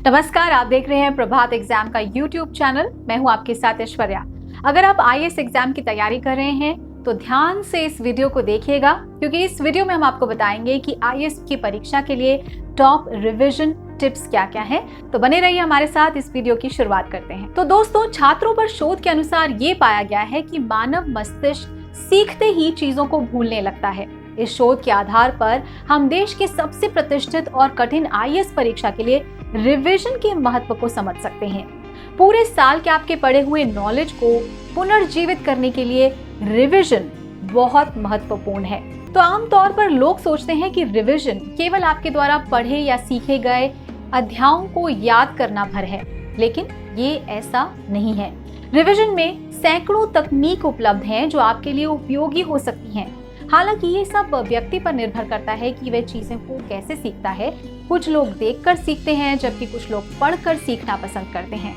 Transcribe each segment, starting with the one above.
नमस्कार, आप देख रहे हैं प्रभात एग्जाम का यूट्यूब चैनल। मैं हूं आपके साथ ऐश्वर्या। अगर आप आईएएस एग्जाम की तैयारी कर रहे हैं तो ध्यान से इस वीडियो को देखिएगा, क्योंकि इस वीडियो में हम आपको बताएंगे कि आईएएस की परीक्षा के लिए टॉप रिवीजन टिप्स क्या क्या है। तो बने रहिए हमारे साथ। इस वीडियो की शुरुआत करते हैं। तो दोस्तों, छात्रों पर शोध के अनुसार ये पाया गया है कि मानव मस्तिष्क सीखते ही चीजों को भूलने लगता है। इस शोध के आधार पर हम देश के सबसे प्रतिष्ठित और कठिन आईएएस परीक्षा के लिए रिवीजन के महत्व को समझ सकते हैं। पूरे साल के आपके पढ़े हुए नॉलेज को पुनर्जीवित करने के लिए रिवीजन बहुत महत्वपूर्ण है। तो आमतौर पर लोग सोचते हैं कि रिवीजन केवल आपके द्वारा पढ़े या सीखे गए अध्यायों को याद करना भर है, लेकिन ये ऐसा नहीं है। रिवीजन में सैकड़ों तकनीक उपलब्ध हैं जो आपके लिए उपयोगी हो सकती हैं। हालांकि ये सब व्यक्ति पर निर्भर करता है कि वह चीजें को कैसे सीखता है। कुछ लोग देखकर सीखते हैं, जबकि कुछ लोग पढ़कर सीखना पसंद करते हैं।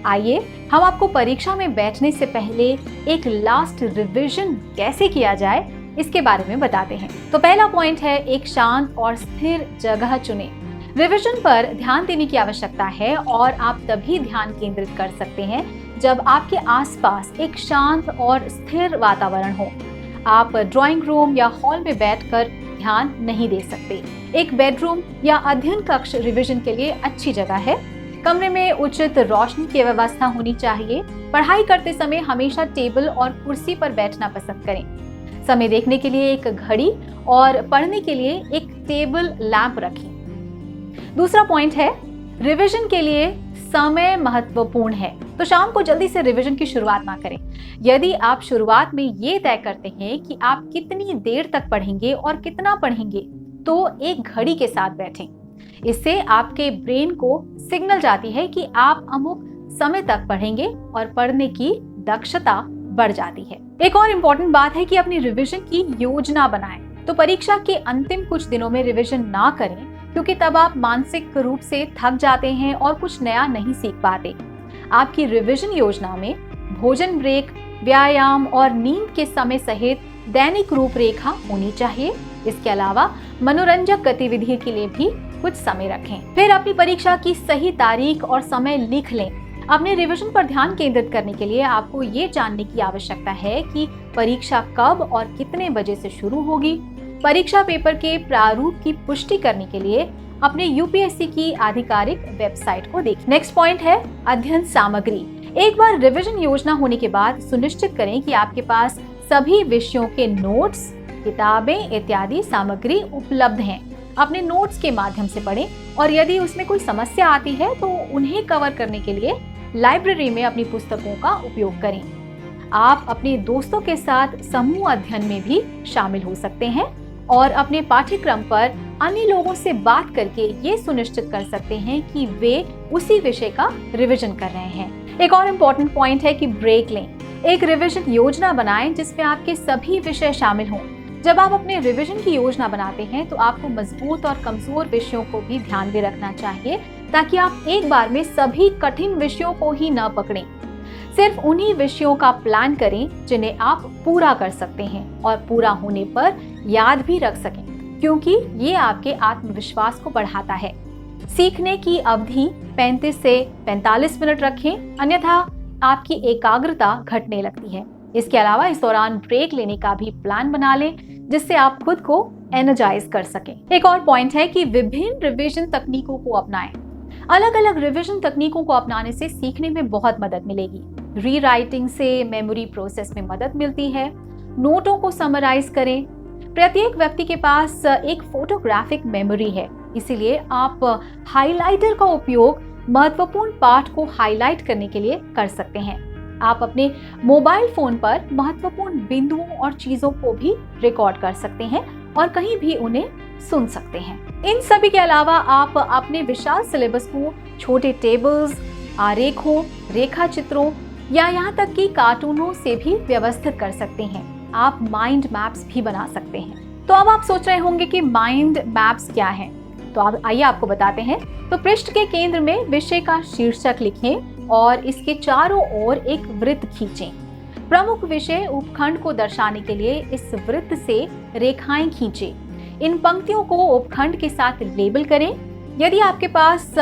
आइए हम आपको परीक्षा में बैठने से पहले एक लास्ट रिवीजन कैसे किया जाए इसके बारे में बताते हैं। तो पहला पॉइंट है, एक शांत और स्थिर जगह चुनें। रिवीजन पर ध्यान देने की आवश्यकता है और आप तभी ध्यान केंद्रित कर सकते हैं जब आपके आसपास एक शांत और स्थिर वातावरण हो। आप ड्राइंग रूम या हॉल में बैठकर ध्यान नहीं दे सकते। एक बेडरूम या अध्ययन कक्ष रिवीजन के लिए अच्छी जगह है। कमरे में उचित रोशनी की व्यवस्था होनी चाहिए। पढ़ाई करते समय हमेशा टेबल और कुर्सी पर बैठना पसंद करें। समय देखने के लिए एक घड़ी और पढ़ने के लिए एक टेबल लैंप रखें। दूसरा पॉइंट है, रिवीजन के लिए समय महत्वपूर्ण है। तो शाम को जल्दी से रिवीजन की शुरुआत ना करें। यदि आप शुरुआत में ये तय करते हैं कि आप कितनी देर तक पढ़ेंगे और कितना पढ़ेंगे, तो एक घड़ी के साथ बैठें। इससे आपके ब्रेन को सिग्नल जाती है कि आप अमुक समय तक पढ़ेंगे और पढ़ने की दक्षता बढ़ जाती है। एक और इम्पोर्टेंट बात है कि अपनी रिवीजन की योजना बनाएं। तो परीक्षा के अंतिम कुछ दिनों में रिवीजन ना करें, क्योंकि तब आप मानसिक रूप से थक जाते हैं और कुछ नया नहीं सीख पाते। आपकी रिवीजन योजना में भोजन ब्रेक, व्यायाम और नींद के समय सहित दैनिक रूपरेखा होनी चाहिए। इसके अलावा मनोरंजक गतिविधि के लिए भी कुछ समय रखें। फिर अपनी परीक्षा की सही तारीख और समय लिख लें। अपने रिवीजन पर ध्यान केंद्रित करने के लिए आपको ये जानने की आवश्यकता है कि परीक्षा कब और कितने बजे से शुरू होगी। परीक्षा पेपर के प्रारूप की पुष्टि करने के लिए अपने यूपीएससी की आधिकारिक वेबसाइट को देखें। नेक्स्ट पॉइंट है, अध्ययन सामग्री। एक बार रिवीजन योजना होने के बाद सुनिश्चित करें कि आपके पास सभी विषयों के नोट्स, किताबें इत्यादि सामग्री उपलब्ध हैं। अपने नोट्स के माध्यम से पढ़ें और यदि उसमें कोई समस्या आती है तो उन्हें कवर करने के लिए लाइब्रेरी में अपनी पुस्तकों का उपयोग करें। आप अपने दोस्तों के साथ समूह अध्ययन में भी शामिल हो सकते हैं और अपने पाठ्यक्रम पर अन्य लोगों से बात करके ये सुनिश्चित कर सकते हैं कि वे उसी विषय का रिवीजन कर रहे हैं। एक और इम्पोर्टेंट पॉइंट है कि ब्रेक लें। एक रिवीजन योजना बनाएं जिसमें आपके सभी विषय शामिल हों। जब आप अपने रिवीजन की योजना बनाते हैं तो आपको मजबूत और कमजोर विषयों को भी ध्यान में रखना चाहिए, ताकि आप एक बार में सभी कठिन विषयों को ही न पकड़ें। सिर्फ उन्हीं विषयों का प्लान करें जिन्हें आप पूरा कर सकते हैं और पूरा होने पर याद भी रख सकें, क्योंकि ये आपके आत्मविश्वास को बढ़ाता है। सीखने की अवधि 35 से 45 मिनट रखें, अन्यथा आपकी एकाग्रता घटने लगती है। इसके अलावा इस दौरान ब्रेक लेने का भी प्लान बना लें, जिससे आप खुद को एनर्जाइज कर सकें। एक और पॉइंट है कि विभिन्न रिवीजन तकनीकों को अपनाएं। अलग अलग रिवीजन तकनीकों को अपनाने से सीखने में बहुत मदद मिलेगी। रीराइटिंग से मेमोरी प्रोसेस में मदद मिलती है। नोटों को समराइज करें। प्रत्येक व्यक्ति के पास एक फोटोग्राफिक मेमोरी है, इसीलिए आप हाइलाइटर का उपयोग महत्वपूर्ण पाठ को हाईलाइट करने के लिए कर सकते हैं। आप अपने मोबाइल फोन पर महत्वपूर्ण बिंदुओं और चीजों को भी रिकॉर्ड कर सकते हैं और कहीं भी उन्हें सुन सकते हैं। इन सभी के अलावा आप अपने विशाल सिलेबस को छोटे टेबल्स, आरेखों, रेखा चित्रों या यहाँ तक कि कार्टूनों से भी व्यवस्थित कर सकते हैं। आप माइंड मैप्स भी बना सकते हैं। तो अब आप सोच रहे होंगे कि माइंड मैप्स क्या हैं? तो अब आइए आपको बताते हैं। तो पृष्ठ के केंद्र में विषय का शीर्षक लिखें और इसके चारों ओर एक वृत्त खींचें। प्रमुख विषय उपखंड को दर्शाने के लिए इस वृत्त से रेखाएं खींचें। इन पंक्तियों को उपखंड के साथ लेबल करें। यदि आपके पास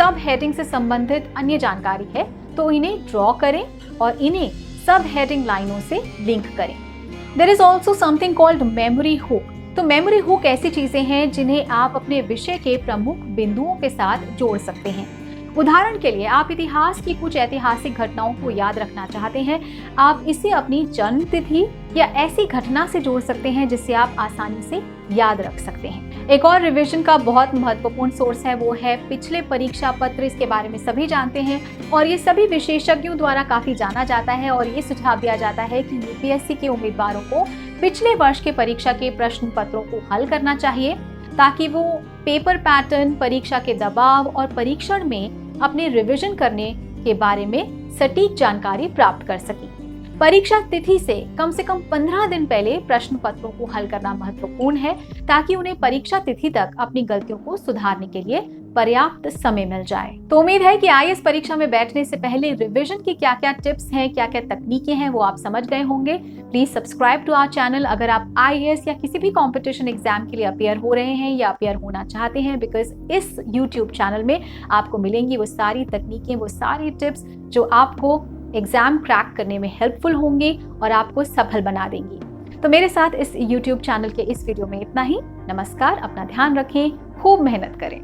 सब हेडिंग से संबंधित अन्य जानकारी है तो इन्हें ड्रॉ करें और इन्हें सब हेडिंग लाइनों से लिंक करें। There is also something called memory hook. तो मेमोरी हुक ऐसी चीजें हैं जिन्हें आप अपने विषय के प्रमुख बिंदुओं के साथ जोड़ सकते हैं। उदाहरण के लिए आप इतिहास की कुछ ऐतिहासिक घटनाओं को याद रखना चाहते हैं, आप इसे अपनी जन्म तिथि या ऐसी घटना से जोड़ सकते हैं जिससे आप आसानी से याद रख सकते हैं। एक और रिवीजन का बहुत महत्वपूर्ण सोर्स है वो है पिछले परीक्षा पत्र। इसके बारे में सभी जानते हैं और ये सभी विशेषज्ञों द्वारा काफी जाना जाता है और ये सुझाव दिया जाता है कि यूपीएससी के उम्मीदवारों को पिछले वर्ष के परीक्षा के प्रश्न पत्रों को हल करना चाहिए ताकि वो पेपर पैटर्न, परीक्षा के दबाव और परीक्षण में अपने रिवीजन करने के बारे में सटीक जानकारी प्राप्त कर सकें। परीक्षा तिथि से कम 15 दिन पहले प्रश्न पत्रों को हल करना महत्वपूर्ण है ताकि उन्हें परीक्षा तिथि तक अपनी गलतियों को सुधारने के लिए पर्याप्त समय मिल जाए। तो उम्मीद है कि आईएएस परीक्षा में बैठने से पहले रिवीजन की क्या-क्या टिप्स हैं, क्या-क्या तकनीकें हैं वो आप समझ गए होंगे। Please subscribe to our channel अगर आप आईएएस या किसी भी कॉम्पिटिशन एग्जाम के लिए अपियर हो रहे हैं या अपियर होना चाहते हैं, बिकॉज इस यूट्यूब चैनल में आपको मिलेंगी वो सारी तकनीकें, वो सारी टिप्स जो आपको एग्जाम क्रैक करने में हेल्पफुल होंगी और आपको सफल बना देंगी। तो मेरे साथ इस यूट्यूब चैनल के इस वीडियो में इतना ही। नमस्कार, अपना ध्यान रखें, खूब मेहनत करें।